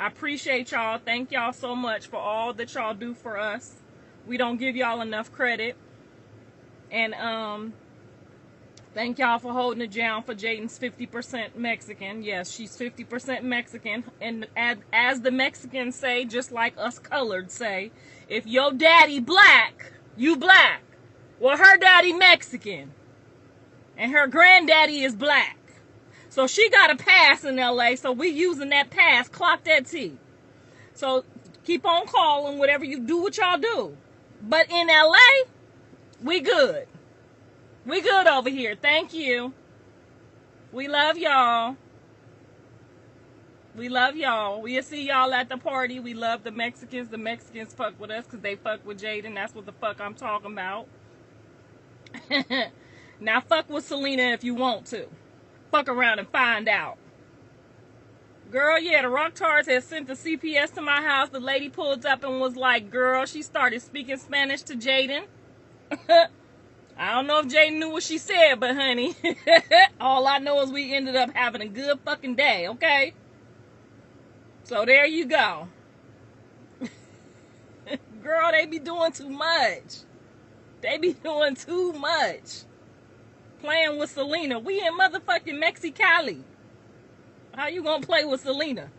I appreciate y'all. Thank y'all so much for all that y'all do for us. We don't give y'all enough credit. And thank y'all for holding it down for Jaden's 50% Mexican. Yes, she's 50% Mexican. And as the Mexicans say, just like us colored say, if your daddy black, you black. Well, her daddy Mexican. And her granddaddy is black. So she got a pass in LA, so we using that pass. Clock that T. So keep on calling, whatever you do, what y'all do. But in LA, we good. We good over here. Thank you. We love y'all. We love y'all. We'll see y'all at the party. We love the Mexicans. The Mexicans fuck with us because they fuck with Jaden. That's what the fuck I'm talking about. Now fuck with Selena if you want to. Fuck around and find out. Girl, yeah, the Rocktards had sent the CPS to my house. The lady pulled up and was like, girl, she started speaking Spanish to Jaden. I don't know if Jaden knew what she said, but honey, all I know is we ended up having a good fucking day, okay? So there you go. Girl, they be doing too much. They be doing too much. Playing with Selena. We in motherfucking Mexicali. How you gonna play with Selena?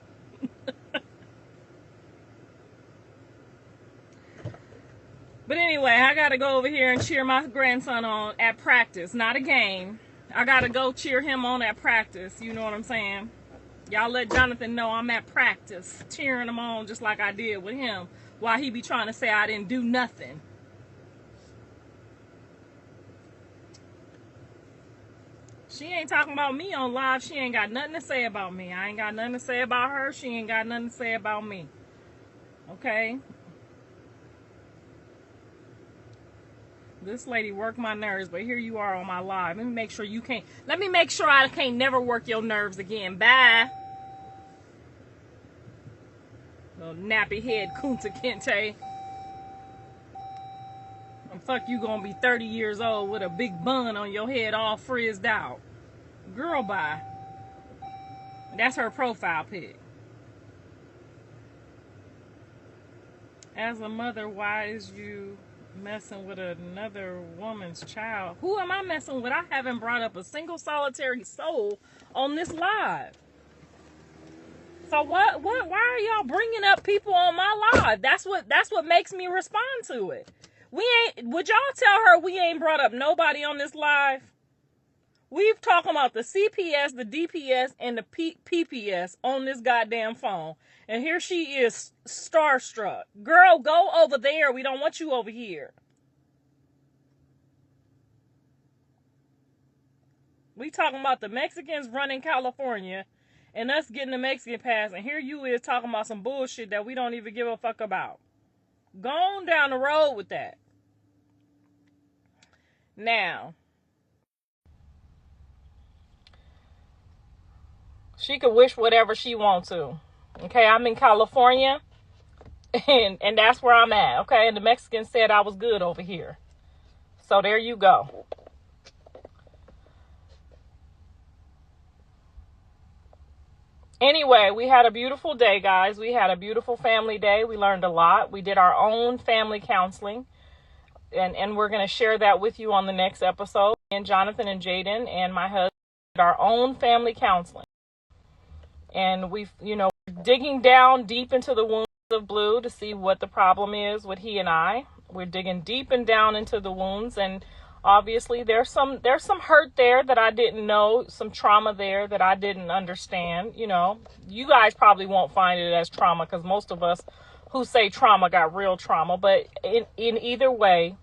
But anyway, I gotta go over here and cheer my grandson on at practice. Not a game. I gotta go cheer him on at practice. You know what I'm saying? Y'all let Jonathan know I'm at practice. Cheering him on just like I did with him. While he be trying to say I didn't do nothing. She ain't talking about me on live. She ain't got nothing to say about me. I ain't got nothing to say about her. She ain't got nothing to say about me. Okay? This lady worked my nerves, but here you are on my live. Let me make sure I can't never work your nerves again. Bye. Little nappy head Kunta Kinte. And fuck you gonna be 30 years old with a big bun on your head all frizzed out. Girl, bye. That's her profile pic. As a mother, why is you messing with another woman's child? Who am I messing with? I haven't brought up a single solitary soul on this live. So why are y'all bringing up people on my live? That's what makes me respond to it. Would y'all tell her we ain't brought up nobody on this live? We've talking about the CPS, the DPS, and the PPS on this goddamn phone. And here she is starstruck. Girl, go over there. We don't want you over here. We talking about the Mexicans running California and us getting the Mexican pass. And here you is talking about some bullshit that we don't even give a fuck about. Go on down the road with that. Now, she could wish whatever she wants to. Okay, I'm in California, and that's where I'm at. Okay, and the Mexicans said I was good over here. So there you go. Anyway, we had a beautiful day, guys. We had a beautiful family day. We learned a lot. We did our own family counseling. And we're going to share that with you on the next episode. And Jonathan and Jaden and my husband did our own family counseling. And we've, digging down deep into the wounds of Blue to see what the problem is with he and I. We're digging deep and down into the wounds. And obviously there's some hurt there that I didn't know, some trauma there that I didn't understand. You guys probably won't find it as trauma because most of us who say trauma got real trauma. But in either way,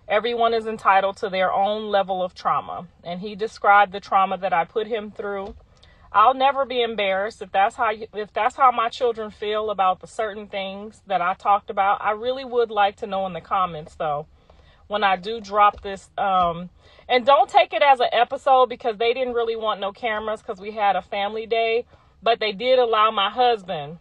everyone is entitled to their own level of trauma. And he described the trauma that I put him through. I'll never be embarrassed if that's how my children feel about the certain things that I talked about. I really would like to know in the comments, though, when I do drop this. And don't take it as an episode because they didn't really want no cameras because we had a family day. But they did allow my husband.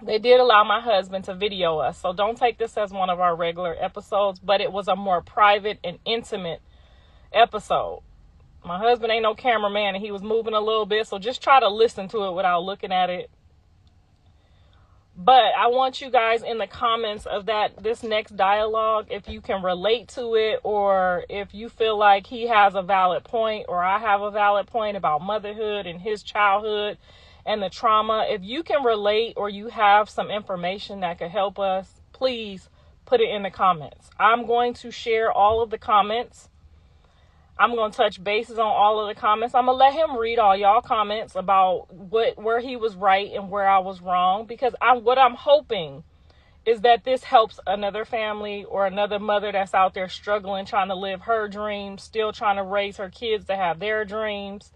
To video us. So don't take this as one of our regular episodes, but it was a more private and intimate episode. My husband ain't no cameraman and he was moving a little bit. So just try to listen to it without looking at it. But I want you guys in the comments of this next dialogue, if you can relate to it, or if you feel like he has a valid point or I have a valid point about motherhood and his childhood and the trauma. If you can relate or you have some information that could help us, please put it in the comments. I'm going to share all of the comments. I'm going to touch bases on all of the comments. I'm going to let him read all y'all comments about where he was right and where I was wrong, because what I'm hoping is that this helps another family or another mother that's out there struggling, trying to live her dreams, still trying to raise her kids to have their dreams.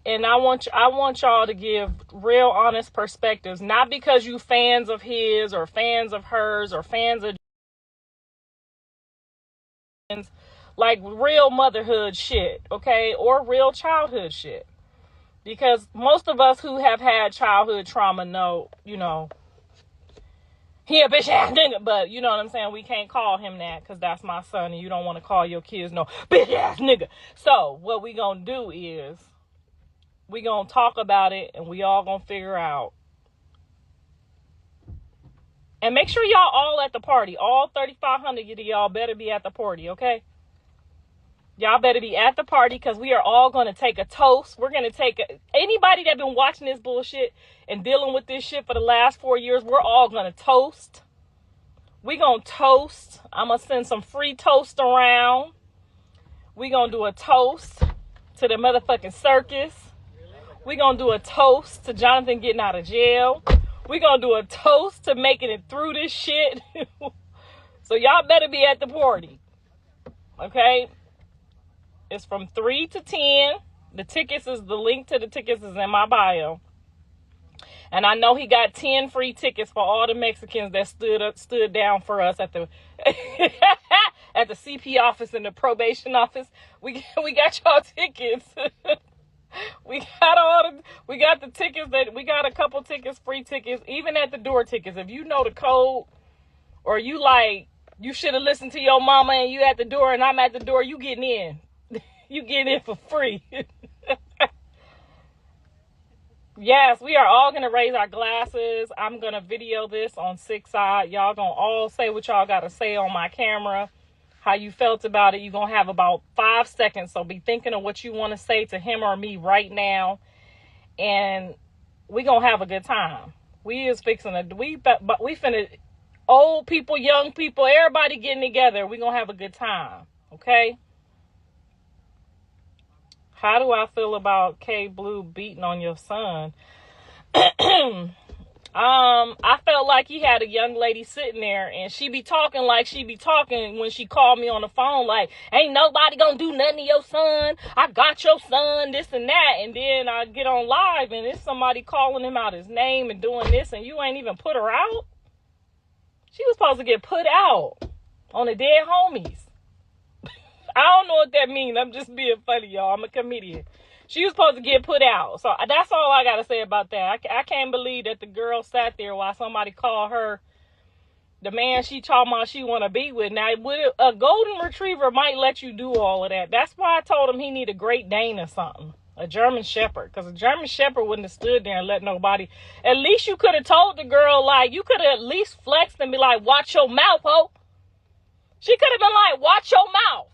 And I want y'all to give real honest perspectives, not because you fans of his or fans of hers or fans of like real motherhood shit, okay? Or real childhood shit. Because most of us who have had childhood trauma know, you know, he a bitch ass nigga, but you know what I'm saying? We can't call him that because that's my son and you don't want to call your kids no bitch ass nigga. So what we gonna do is we gonna talk about it and we all gonna figure out. And make sure y'all all at the party. All 3,500 of y'all better be at the party, okay? Y'all better be at the party because we are all going to take a toast. We're going to take anybody that been watching this bullshit and dealing with this shit for the last 4 years. We're all going to toast. We going to toast. I'm going to send some free toast around. We going to do a toast to the motherfucking circus. We going to do a toast to Jonathan getting out of jail. We going to do a toast to making it through this shit. So y'all better be at the party. Okay? It's from 3 to 10. The link to the tickets is in my bio. And I know he got 10 free tickets for all the Mexicans that stood down for us at the at the CP office and the probation office. We got y'all tickets. we got the tickets we got a couple tickets, free tickets, even at the door tickets. If you know the code or you should have listened to your mama and you at the door and I'm at the door, you getting in. You get in for free. Yes, we are all going to raise our glasses. I'm going to video this on 6 Side. Y'all going to all say what y'all got to say on my camera, how you felt about it. You're going to have about 5 seconds. So be thinking of what you want to say to him or me right now. And we going to have a good time. We finna, old people, young people, everybody getting together. We going to have a good time. Okay? How do I feel about K Blue beating on your son? I felt like he had a young lady sitting there and she be talking like she be talking when she called me on the phone, like, ain't nobody gonna do nothing to your son. I got your son, this and that. And then I get on live and it's somebody calling him out his name and doing this and you ain't even put her out. She was supposed to get put out on the dead homies. I don't know what that means. I'm just being funny, y'all. I'm a comedian. She was supposed to get put out. So that's all I got to say about that. I can't believe that the girl sat there while somebody called her the man she talking about she want to be with. Now, a golden retriever might let you do all of that. That's why I told him he need a Great Dane or something. A German Shepherd. Because a German Shepherd wouldn't have stood there and let nobody. At least you could have told the girl, like, you could have at least flexed and be like, watch your mouth, ho. She could have been like, watch your mouth.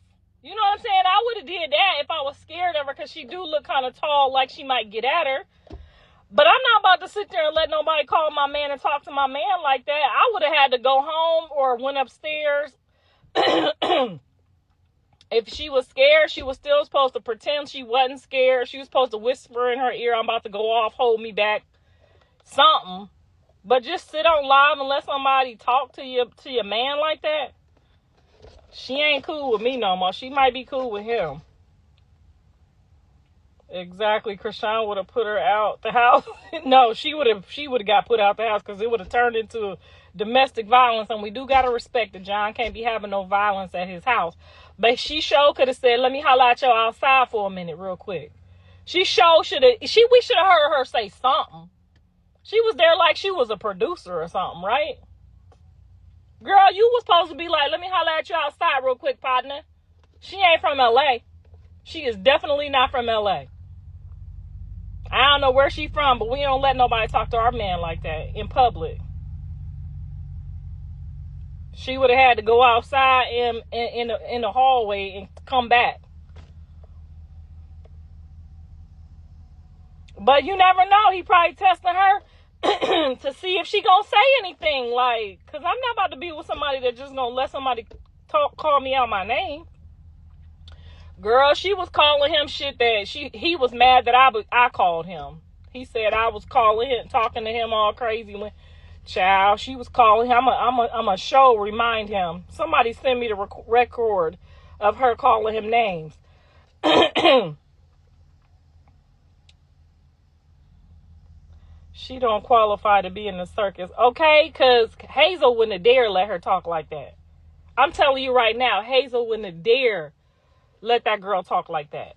You know what I'm saying? I would have did that if I was scared of her because she do look kind of tall, like she might get at her. But I'm not about to sit there and let nobody call my man and talk to my man like that. I would have had to go home or went upstairs. If she was scared, she was still supposed to pretend she wasn't scared. She was supposed to whisper in her ear, I'm about to go off, hold me back, something. But just sit on live and let somebody talk to your man like that. She ain't cool with me no more. She might be cool with him. Exactly. Krishan would have put her out the house. No, she would have got put out the house because it would have turned into domestic violence. And we do got to respect that John can't be having no violence at his house. But she sure could have said, let me holler at you outside for a minute real quick. We should have heard her say something. She was there like she was a producer or something, right? Girl, you was supposed to be like, let me holler at you outside real quick, partner. She ain't from LA. She is definitely not from LA. I don't know where she from, but we don't let nobody talk to our man like that in public. She would have had to go outside in the hallway and come back. But you never know. He probably testing her to see if she gonna say anything. Like, cause I'm not about to be with somebody that just gonna let somebody call me out my name. Girl, she was calling him shit that he was mad that I called him. He said I was calling him, talking to him all crazy when, child, she was calling him. I'm a show remind him. Somebody send me the record of her calling him names. She don't qualify to be in the circus. Okay, because Hazel wouldn't have dare let her talk like that. I'm telling you right now, Hazel wouldn't have dare let that girl talk like that.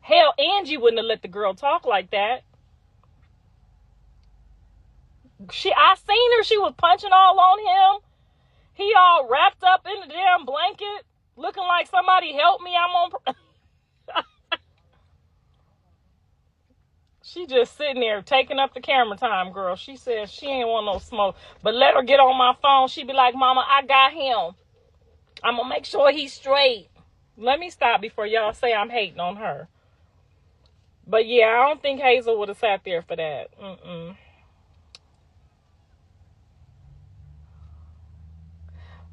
Hell, Angie wouldn't have let the girl talk like that. I seen her. She was punching all on him. He all wrapped up in the damn blanket, looking like somebody help me. I'm on. She just sitting there taking up the camera time, girl. She said she ain't want no smoke. But let her get on my phone. She be like, Mama, I got him. I'm going to make sure he's straight. Let me stop before y'all say I'm hating on her. But yeah, I don't think Hazel would have sat there for that.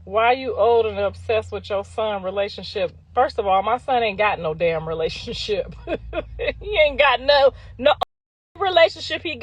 Why you old and obsessed with your son relationship? First of all, my son ain't got no damn relationship. He ain't got no relationship he